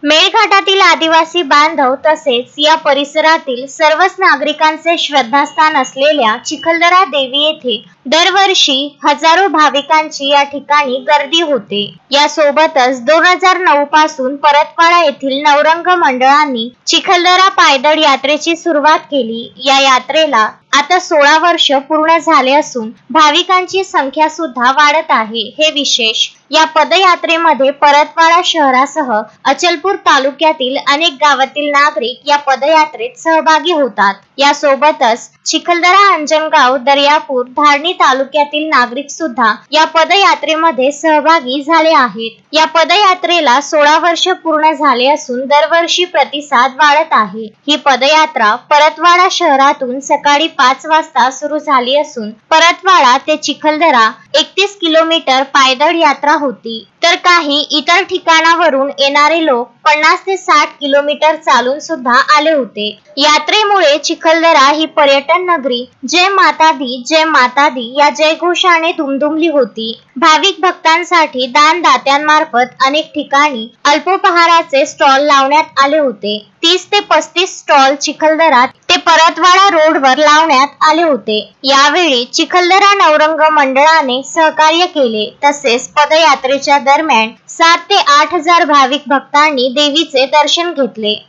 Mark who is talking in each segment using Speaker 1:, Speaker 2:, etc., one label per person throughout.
Speaker 1: मेळघाटातील आदिवासी बांधव तसेच या परिसरातील सर्वच नागरिकांचे श्रद्धास्थान असलेल्या चिखलदरा देवी येथे दरवर्षी हजारो भाविकांची या ठिकाणी गर्दी होते। यासोबतच 2009 पासून परतवाडा येथील नवरंग मंडळांनी चिखलदरा पायदळ यात्रेची सुरुवात केली। या यात्रेला आता 16 वर्ष पूर्ण झाले असून भाविकांची संख्या सुद्धा वाढत आहे। हे विशेष, या पदयात्रेमध्ये परतवाडा शहरासह अचलपूर तालुक्यातील अनेक गावातील नागरिक या पदयात्रेत सहभागी होतात। यासोबतच चिखलदरा, अंजनगाव, दर्यापूर, धारणी तालुक्यातील नागरिक सुद्धा या पदयात्रेमध्ये सहभागी झाले आहेत। या पदयात्रेला 16 वर्ष पूर्ण झाले असून दरवर्षी प्रतिसाद वाढत आहे। ही पदयात्रा परतवाडा शहरातून सकाळी 5 वाजता सुरू झाली असून परतवाडा ते चिखलदरा 31 किलोमीटर पायदळ यात्रा होती, तर काही इतर ठिकाणावरून येणारे लोक 50 ते 60 किलोमीटर चालून सुद्धा आले होते। यात्रेमुळे चिखलदरा ही पर्यटन नगरी जय माता दी, जय माता दी या जयघोषाने दुमदुमली होती। भाविक भक्तांसाठी दानदात्यांमार्फत अनेक ठिकाणी अल्पोपहाराचे स्टॉल लावण्यात आले होते। 30 ते 35 स्टॉल चिखलदरा ते परतवाडा रोडवर लावण्यात आले होते। यावेळी चिखलदरा नवरंग मंडळाने सहकार्य केले। तसेच पदयात्रेच्या दरम्यान 7 ते 8 हजार भाविक भक्तांनी देवीचे दर्शन घेतले।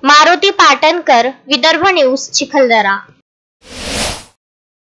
Speaker 1: मारुती पाटणकर, विदर्भ न्यूज, चिखलदरा।